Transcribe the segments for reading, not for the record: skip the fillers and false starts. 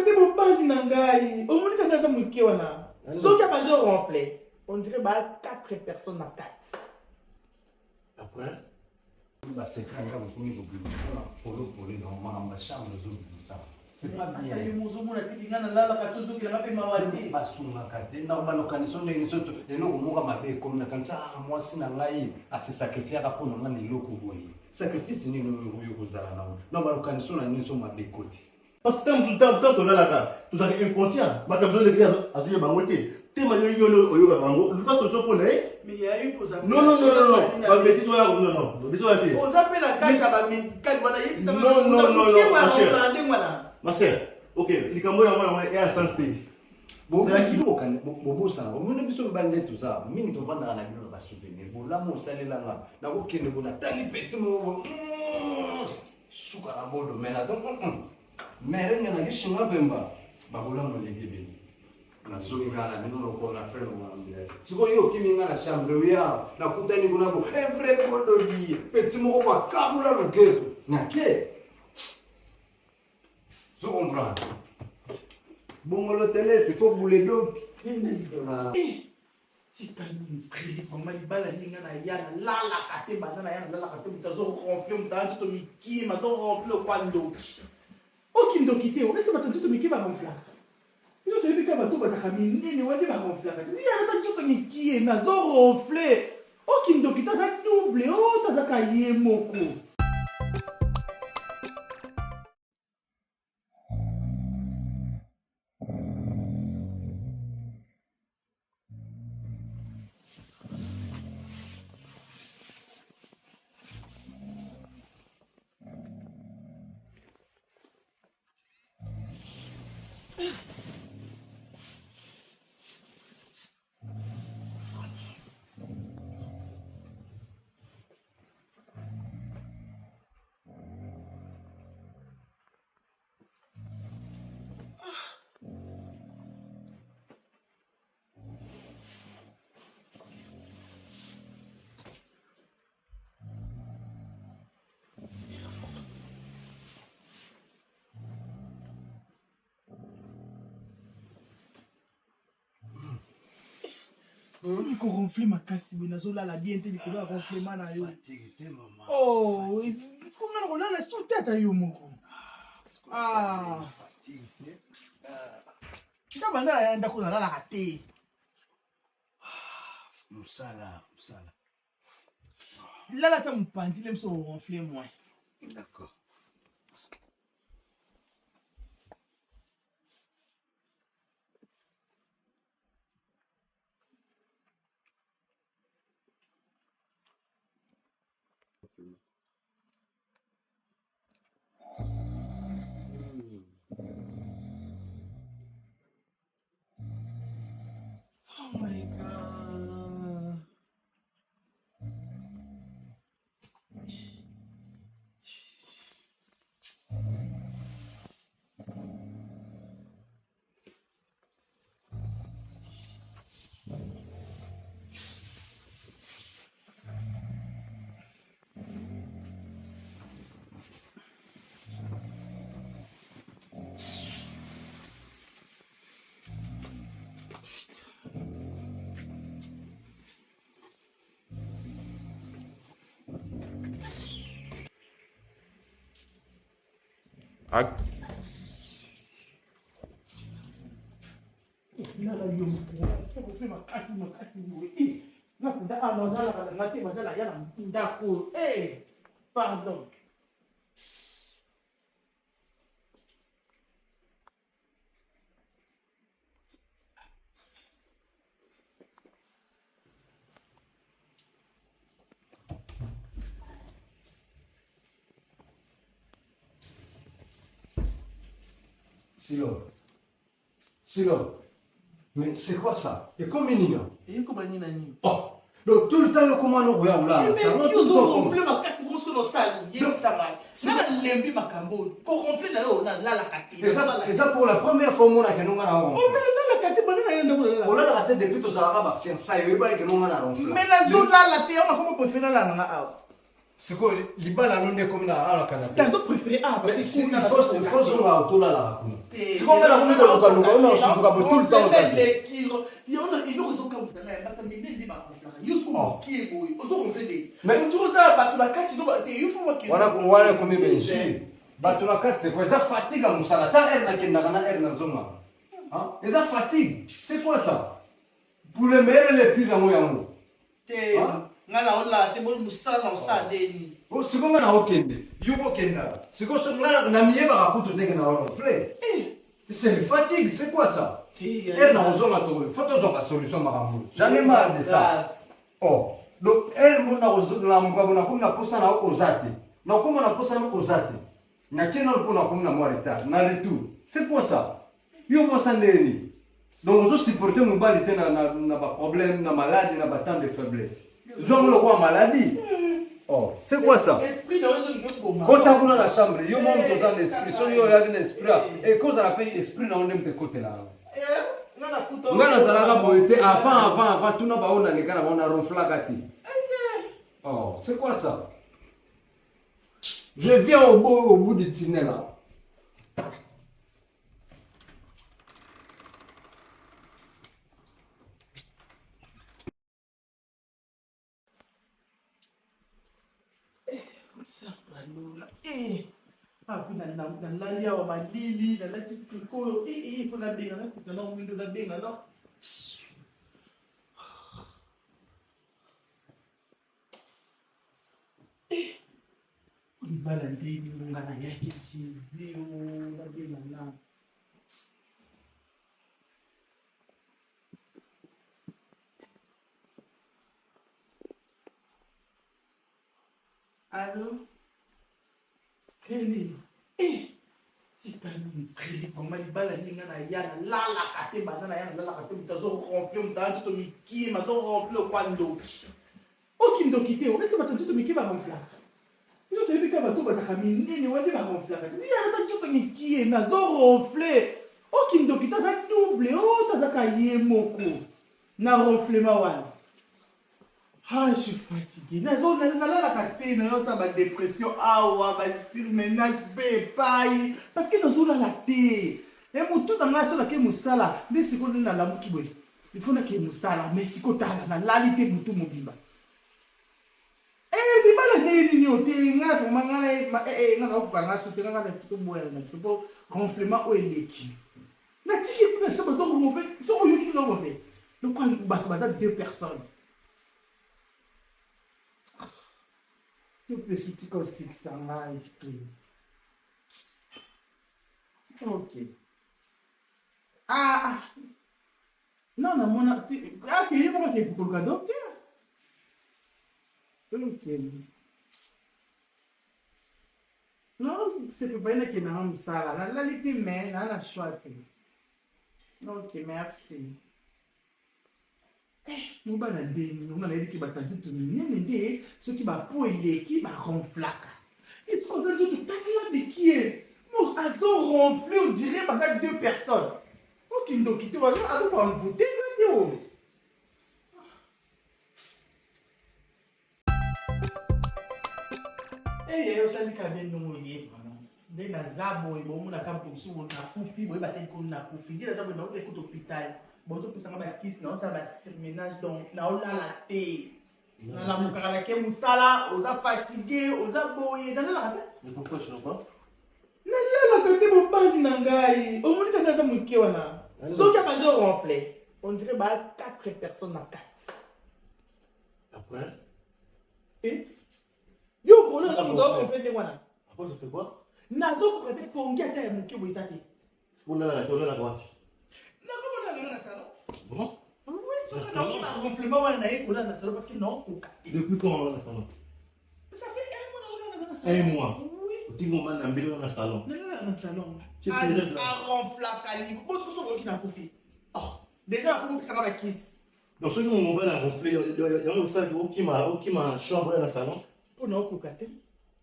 te mobali na ngai. Omoni kana za muke wana. Soki abandi ronfler. On dirait bah 4 personnes à 4. Après bah c'est quand même pour nous pour les normal ma chambre ça. C'est pas bien. Ayi mozo mona tilinga na lala katozo kila ngape mawadi. Basunga kate na ba no kaniso ndenge soto eloko moka mabe comme na kanisa moi sina ngai asi sacrifier ka pour nga ni loko boye. Sacrifice ni no yo kozala na. Na ba no kaniso na niso mabe koti. Parce que tant on a là, tout ça est inconscient. Ma table de gars a vu ma montée. T'es ma yo yo rango. Le passe sur poney. Mais il y a eu pour ça. Non. Pas de bêtises là non. Bêtises là. Aux appels la caille ça va me calmer là. Non. Ma sœur. OK, les camerounais moi est à sans stage. Bon là qui mo kan bobo ça. Mo ne biso bande tout ça. Mingi to vanda na bino ba souvenir. Bon là mo salela nga. Na ko kene bona tali petit mo. Suka la bodo mais là donc mere ngana kishinga bemba bakula molekebe na soinga na mino ko na frère mwambia siko yo kiminga na chambre ya na kutani kuna ko every bodoli petit moko kwa kabula loketo na ke so comprendre Bon le télé c'est faut bouler donc. Tika ni msiri vraiment libala ninga na yana lala kate banana yana lala kate mutazo ronfler mutazo to miki mazo ronfler kwa ndoki. Aucune dokité, est-ce que tu me kiba ronfler? Ils ont dit que bateau bazaka minene wande ba ronfler. Il y a tant de choses qui est nazo ronfler. Aucune dokité ça double, oh ta zaka yemoko. Il faut ronfler ma casse, mais nazola la bien telle que la ronfler mana yo. fatigué maman. Oh, est-ce qu'on a la sous tête à yo moko? Fatigué. Ça va na ya ndako na la raté. Musala. Là la ta mpandi lem so ronfler moins. D'accord. Oh my god. Nala yo mpo, ça vous fait makasi oui. Na kuda ano nala ngati mazala yana ndako. Pardon. Silo. Mais c'est quoi ça? Et comme une Et comment ni nani? Oh, donc tout le temps le commando ou là. Ça va tout ronfler makasi monsko no sali. Yesanga. Na lembi makambo. Ko ronfler na yo na la kati. Et ça pour la première fois mon akenonga na ronfler. Oh mais la kati banana yenda ko la. On a la tête depuis tout ça va fiançailles et ba akenonga na ronfler. Mais la zone là la te on a comment préférer la nga awa. C'est quoi libala nonde comme na ala kana. C'est ta préféré parce que il faut zonga autola la kuna. C'est comme na kuna ko luka on a suka tout le temps. Il nous raison comme ça là bata mine ndi ba konflaka. Yusko ki boy. Ozo konflede. Mais tu ça batu la kati no te il faut que wana comme benji. Batu la kati c'est quoi ça fatigue à musala. Ça air na kenda kana air na zonga. Hein? Et ça fatigue. C'est quoi ça? Pour le meilleur et le pire dans mon yamu. Ngala on te bon musala na usala deni. Oh, c'est comme na okende. Yuko kenda. C'est comme ça na mieba ka kutu teke na ronfler. C'est une fatigue, c'est quoi ça? Elle n'a besoin de trouver. Faut que solution maramou. J'en ai marre de ça. Oh, donc elle m'a besoin la mugabo na kuna posa na ozate. Na kuma na posa na ozate. Na kena na kuna moi retard. Na retour. C'est quoi ça? Yo posa ndeni. Donc on doit supporter mon bal na ba problème na maladie na ba temps de faiblesse. Zong le roi maladie. Oh, c'est quoi ça? Esprit dans les autres. Quand tu as dans la chambre, yo monte dans l'esprit, so yo ya l'esprit. Et quand ça appelle esprit na ondem te côté là. Ngana zalaka boité avant tout na ba ona lekana ba ona ronflaka ti. Oh, c'est quoi ça? Je viens au bout du tunnel là. nalali awa malili nalati triko il faut nabenga nakusa na omindo nabenga no libala ndeni ngana yake jizio nabenga na allô Skeli. Tikani mskeli vraiment libala ninga na yana lala kate banana yana lala kate mutazo ronfler mutazo to miki mazo ronfler kwa ndoki. Oki ndoki te, ese batanzo to miki ba ronfler. Yo to yebika bato basaka minene wende ba ronfler kate. Ni yana to miki nazo ronfler. Oki ndoki ta za double, ta za ka yemoko. Na ronflement wana. Ah, je suis fatigué. Nazo nalala kate na yo sa ba dépression awa ba surmenage be pai parce que nazo la té. Et mutu na ngaso la ke musala, mais siko na la muki boy. Il faut na ke musala, mais siko tala na lalité mutu mobimba. Di bala ne ni ote nga vraiment nga na ko nga so te nga na fito boya na fito gonflement o eleki. Na tiki kuna shaba to gonfler, so o yuki nga gonfler. Donc quand baza deux personnes. Tu peux sortir comme 600 ok. Non, non, mon. Tu es pour le docteur. Ok. Non, c'est pas une qui m'a ça là. La lité, mais là, la choix. Ok, merci. Mon banadé, on a dit que batatu tout minende, ce qui va pour les qui va ronflaka. Et ce qu'on a dit tout à l'heure, mais qui est? Nous avons ronflé, on dirait, parce que deux personnes. Ok, donc, tu vas dire, on va voter, Théo. Eh, on s'est dit qu'à bien nous, il est vraiment. Dès la zabo, et bon, on a qu'à pour sous, on a poufi, on a battu qu'on a poufi. Dès la zabo, on a écouté l'hôpital. Bon, tout ça va kiss, non, ça va surménage, donc, na ola la thé. Na la mukara la ke musala, osa fatigué, osa boye, dans la thé. Mais pourquoi je ne sais pas? Na la côté mon bande nangai. Au moins quand ça muké wana. So qui a pas de ronfler. On dirait bah 4 personnes à 4. Après? Et yo ko na on doit ronfler de wana. Après ça fait quoi? Nazo ko peut-être pongi ata muké boy ça té. C'est pour la quoi? Na salon. Bon? Oui, ça fait un ronflement dans le salon parce que non, depuis quand on est dans le salon? Ça fait 1 mois dans le salon. 1 mois? Oui. Tu m'as amené dans le salon. Non, dans le salon. Tu es sérieux là? Ronflaka, bon, ce qui n'a pas fait. Déjà, comment ça va kiss? Donc, ceux qui m'ont ronflé, il y a un salle qui m'a chambré dans le salon. Pour nous,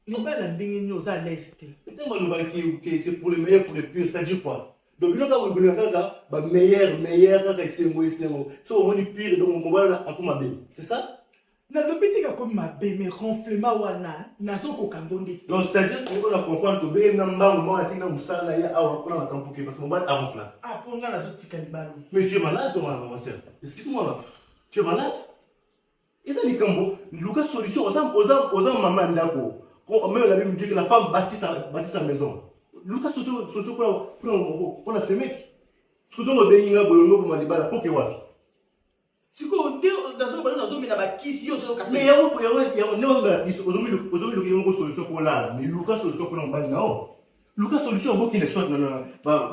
les balles nous à l'est. Peut-être que c'est pour les meilleurs, pour les pires, c'est-à-dire quoi? Donc, il y a un meilleur, c'est moi, c'est moi. Si on est pire, donc on va en tout ma belle. C'est ça? nalobi tika komi mabe me ronflement wana nazokoka ngo ndeti. Donc c'est-à-dire qu'on a comprendre que ben namba moi atina musala ya awa kuna makampuke parce que mobile a ronfla. Ah pour nga nazotika libalo. Mais tu es malade toi ma sœur. Excuse-moi là. Tu es malade? Et ça, les cambo, Lucas solution, aux maman ndako. Même la même dit que la femme bâtit sa maison. Lucas solution pour la semec. Ce que nous avons boyongo pour malibala pour que wapi. Siko ndio dans un ba kisi yo so Mais y'a ne va pas aux solution pour là. Mais Lucas solution pour l'embali non. Lucas solution beaucoup qui ne soit non pas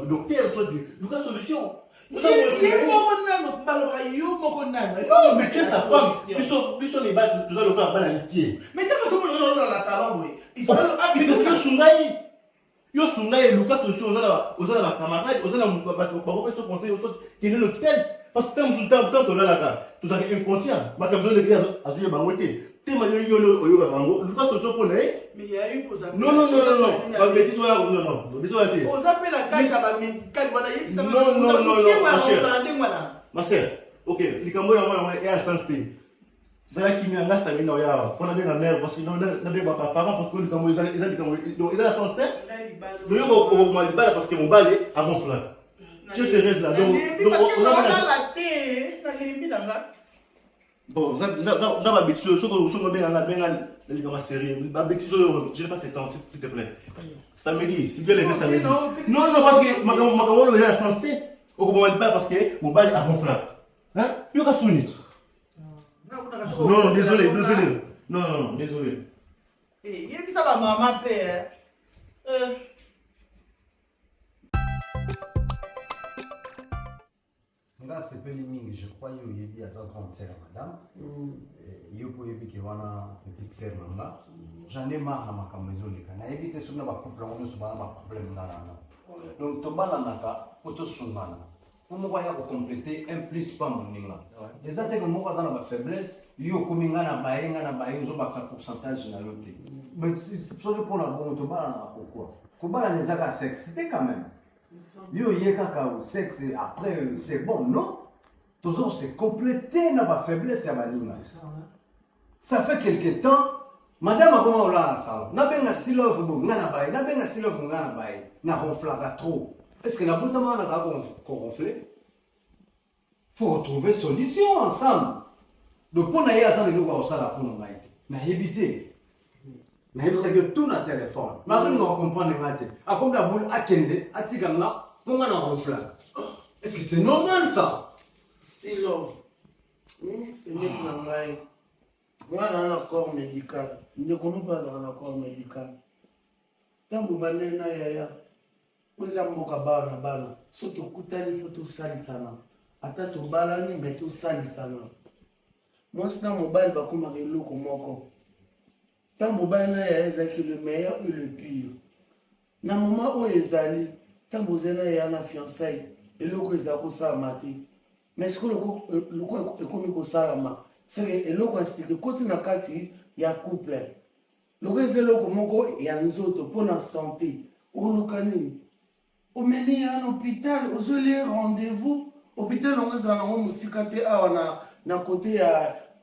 docteur soit du Lucas solution. C'est moi on a yo moko nano. Non, mais tu es sa femme. Ils sont les balles, tu as le cas à l'amitié. Mais t'as pas dans la salon, il faut le yo sungai Lucas solution aux camarades, aux conseil qui est l'hôpital. Parce que tant là, tu as inconscient. Ma camarade de gars, à ce moment-là, tu m'as dit Lucas solution pour mais il y a eu pour ça. Non. Pas bêtise voilà, non. Aux appels la caille, ça va médical, voilà, ça va. Non. Ma sœur, ok, les camarades est à sens P. Zala qui m'a ngasta mina ya fona bien la mère parce que non na bien papa parents parce que les camarades ils ont la sens P. Mais yo mal bala parce que mon balai à mon frère. Tu sais reste là donc on a la thé, na limbi nanga. Bon, na ba bêtise so ko bien na les gars série ba bêtise je n'ai pas ce temps s'il te plaît. Samedi, si Dieu le veut samedi. Non parce que makamolo ya sens P. Au mal bala parce que mon balai à mon frère. Hein? Yo ka sunit. Non, désolé. Non, désolé. Il y a ça va maman père. Là, c'est pas limite. Je crois qu'il y a bien ça comme c'est madame. Il y a une petite sœur là. J'en ai marre de ma camaison les gars. Éviter sur ma couple, on ne se bat pas problème là. Donc, tu vas là, pour te soumettre. Pour moi, il faut compléter un plus pas mon niveau. Déjà, dès que moi, j'ai ma faiblesse, il y a comme une baille, ils ont un pourcentage dans l'autre. Mais c'est pour la bonne, tu vas là pourquoi? Faut pas les avoir sexe, c'était quand même. Yo yekaka sexe après c'est bon non? Toujours c'est compléter ma faiblesse à ma ligne. Ça fait quelque temps. Madame a comment on l'a ça? N'a bien si love bon, n'a pas, n'a bien si love n'a pas, n'a ronflé trop. Est-ce que la bonne demande a ronflé? Faut retrouver solution ensemble. Donc pour n'aller à ça les lois au salon pour nous maïter, n'a évité. Mais c'est que tout na téléphone. Mais je ne comprends pas. À comme la boule à Kende, à Tiganga, pour moi, on ronfle. Est-ce que c'est normal ça? C'est love. C'est mieux que la moi, on a un accord médical. Nous ne connaissons pas un accord médical. Tant que vous avez un yaya, vous avez un bokaba, bana. Surtout, il faut tout salisana. Attends, tu balani, mais tout salisana. Moi, c'est un mobile, bah, comme un vélo, comme moi. Tant mobile est le meilleur et le pire. Dans le moment où ils allaient, tant que vous avez un fiançailles, et le coup ils ont ça maté. Mais ce que le coup est comme ça ma, c'est que le coup c'est que quand tu n'as qu'à il y a couple. Le coup c'est le coup mon il y a nous autres pour la santé. Au locani, au mener à l'hôpital, aux les rendez-vous. Hôpital on est dans la musique na côté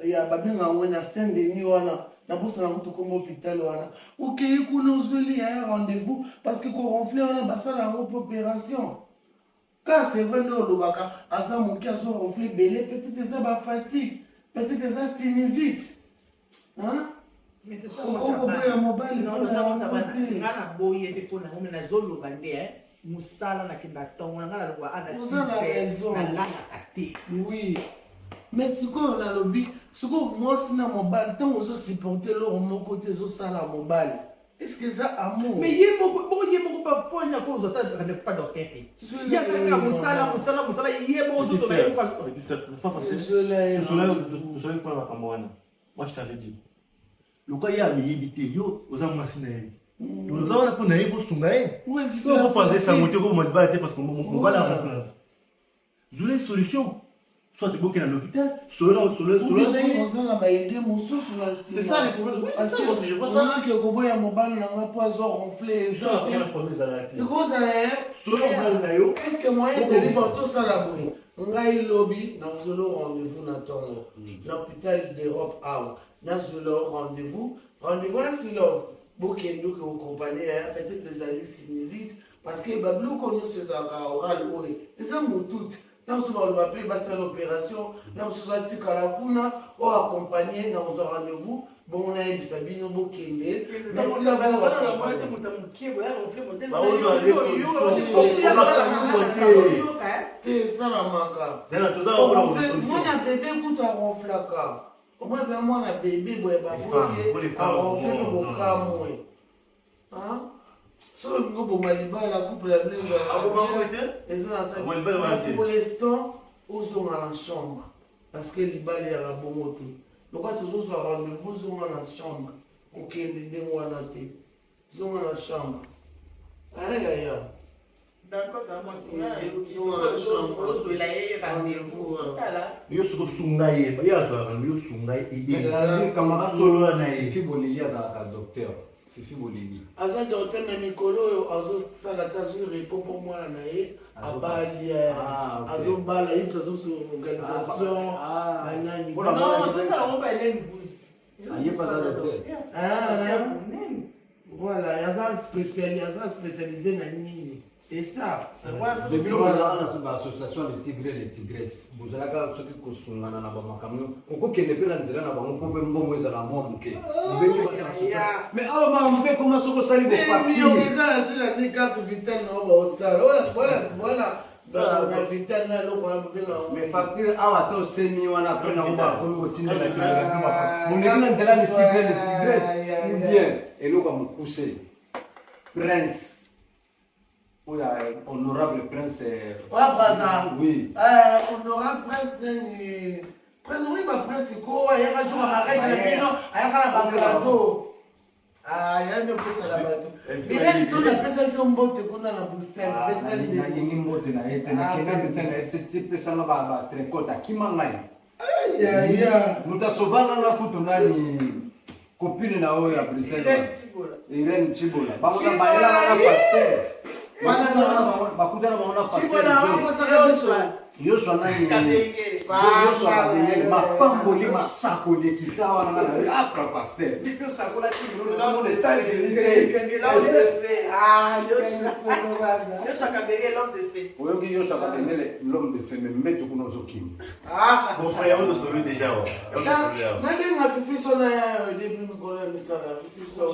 il y a babinga on a Saint-Denis wana. Na bossa na mutu comme hôpital wana OK kuna uzuli ya rendez-vous parce que ko ronfler wana basala en opération quand c'est vrai no lobaka asa moki aso ronfler belé peut-être ça ba fatigue peut-être ça sinusite hein mais c'est ça on mobile non ça va ngana boye te kona ngona na zolo bande musala na kinda tonga ngana lwa ana sise na la kate oui. Mais ce qu'on a le but, ce qu'on moi c'est dans mon bal, tant on se supporter là, mon côté zo ça là mon bal. Est-ce que ça amour? Mais il y a beaucoup pas point à cause de ça, ne pas d'enquête. Il y a quelqu'un musala, il y a beaucoup de moi je t'avais dit. Le cas il y a l'hébité, yo aux amasina. Nous avons la pour naïbo sungae. Ouais, c'est ça. On va faire ça monter comme mon bal parce que mon bal a fait. Vous avez une solution. soit tu bouquin à l'hôpital, sur on a baïdé mon souffle là. C'est ça les problèmes. Oui, c'est ça moi je vois On ça. a que Gobo ya mobile n'a pas ronflé. Ça la première fois mais ça l'a été. De quoi ça là? Sur le na yo. Est-ce que moyen c'est des photos ça la boue? Ngai lobby dans solo rendez-vous na tongo. L'hôpital d'Europe A. Dans solo rendez-vous ainsi là. Bokendo que vous comprenez peut-être les avis sinusite parce que bablo connaît ce ça oral oui. Et ça mon tout. Dans ce moment le papier c'est l'opération, dans ce soit tikalakuna ou accompagné dans un rendez-vous. Bon, on a eu Sabino Bokende. Mais si la voix c'est ça la maca. Moi, un bébé coûte à ronflaka. Au moins, moi, un bébé, à ronfler pour mon cas, moi. Hein? Sur le groupe, on m'a dit, la couple, la neige, pour l'instant, aux sont dans la chambre. Parce que les balles, il y a la bonne moté. Donc, quand ils sont à rendez-vous, ils sont dans la chambre. Ok, les deux mois à noter. Ils sont dans la chambre. Allez, là, D'accord, moi, c'est rendez-vous. Yo soko sungaye, ya zo yo sungaye Mais ibi. camarade Solo na Fifi ye. Bolili azalaka docteur. Fifi Bolili. Aza docteur na mikolo azosala ta sur repos pour moi na ye abali azobala ye azo sur organisation banani Non, tout ça, on va aller vous. Aye pas docteur. voilà aza spécialisé na nini c'est ça Depuis que nous avons l'association des tigres et des tigresses, vous avez ceux qui sont dans la camion, on peut que les gens dans la bombe, on peut la mort. Mais alors, on peut commencer à salir des papiers. Mais facture, attends, c'est mis on a pris on continue la tigre. On est dans les tigres et les tigresses, ou bien, et nous comme pousser. Prince. Oui, honorable prince. Oui. Honorable prince nani prince oui ba prince ko ayaka jour mariage na bino ayaka na baplateau yano pesa la bato bibeni tona pesa ki mbote kuna na Bruxelles betende Ngingi mbote na yete na kena tsena FCT pesa na ba trekota kimangai. ya Mutasovana na kutu nani copine na oyo ya Bruxelles. Irene Chibola. Bamona baila na pasteur. Bakutana baona pasteur. Yoshua nani Yoshua kabengele mapamboli masako lekitawa na apra pasteur. Biko sakola tibolo na mon état Yoshua Kabengele, l'homme de fait. Oyoki Yoshua kabengele l'homme de fait mais meto kuno zokimi. Mon frère, on le saurait déjà. nabenga fifi so na début mikolo ya misala fifi so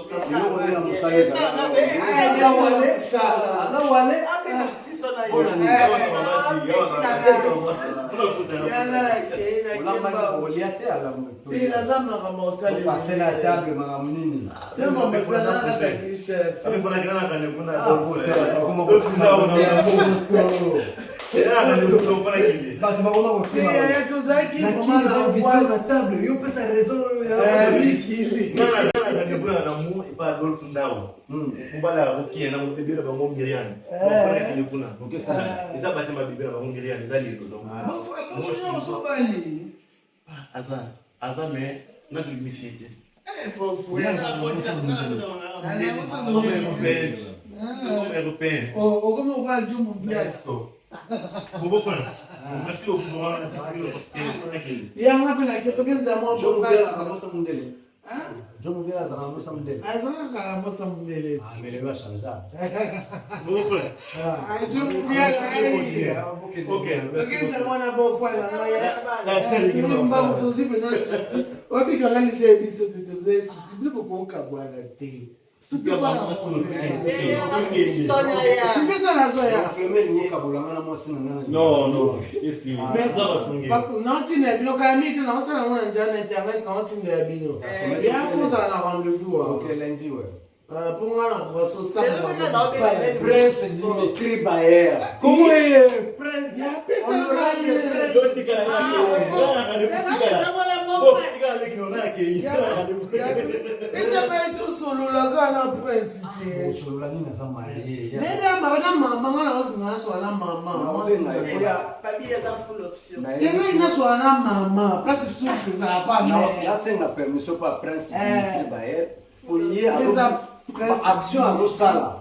Azame, notre limite. Européen. Como vai de Merci beaucoup. yang ngapela ke tokenza mo profile azana kala mo samundele tokenza mo na profile na ya mba mutuzi bena obi kala lise biso tetewe susibile ko kabwana te. Tu fais ça la soya. Non, non, c'est si. Non, tu n'es pas quand même dans ça on a internet quand tu n'es pas. Il y a faut ça un rendez-vous. OK, lundi ouais. Pour moi la grosse ça. Prince Dimitri Bayer. Comment est Prince? Il y a personne là. Bon, les gars, les gars, on a accueilli. eza ngai tosolola kaka na prince te osolola nini aza maye nede amaka na mama nga nakozinga naswala na mama Papi eza full option. ngai naswala na mama place source ezala pa mare nasenga permission pa prince baye po ye eza prince action azosala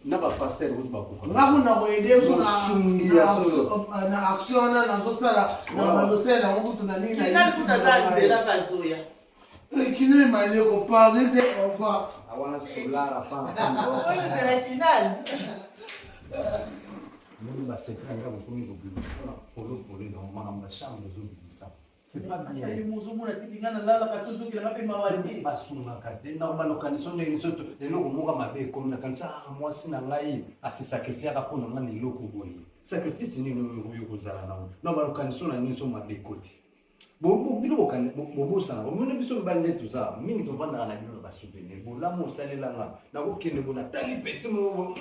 na bapaster kuti bakoka nga kuna koyede Osungia solo. na action wana nazosala na balosela yango kutu na nini Kinali kutaza nzela bazoya. kino emali koparle te ofa awana solara pa Oyo ezala kinali. mimi basekre nga bokomi kobima mpona polopole na makambo ya chambre ezobimisa c'est pas bien Ayi muzomona tiki nga nalalaka tozokela mpe mawadi. basungaka te na banokanisa ndenge soto eloko moko mabe ekomi na kanisa mwasi na ngai asisakrifiyaka mpona nga na eloko boye sacrifice nini oyo kozala nango na banokanisa na nini so mabe ekoti bino bobosana bomona biso mibali nde toza mingi tovandaka na bino na basouvenir bolamu osalelanga nakokende bona tali peti moko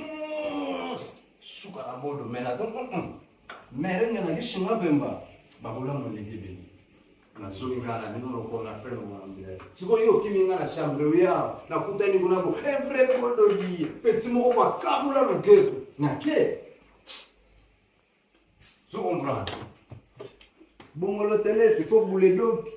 suka na bodo mena donc merenge na lishinga pemba babolamu elenge nasoki nga na bino lokola na frere mwanambila sikoyo okimi nga na chambre oya nakutani kuna bo evre bodogi peti moko bakabula loketo nake so comprendre bongolo tele c'est faut bouler doki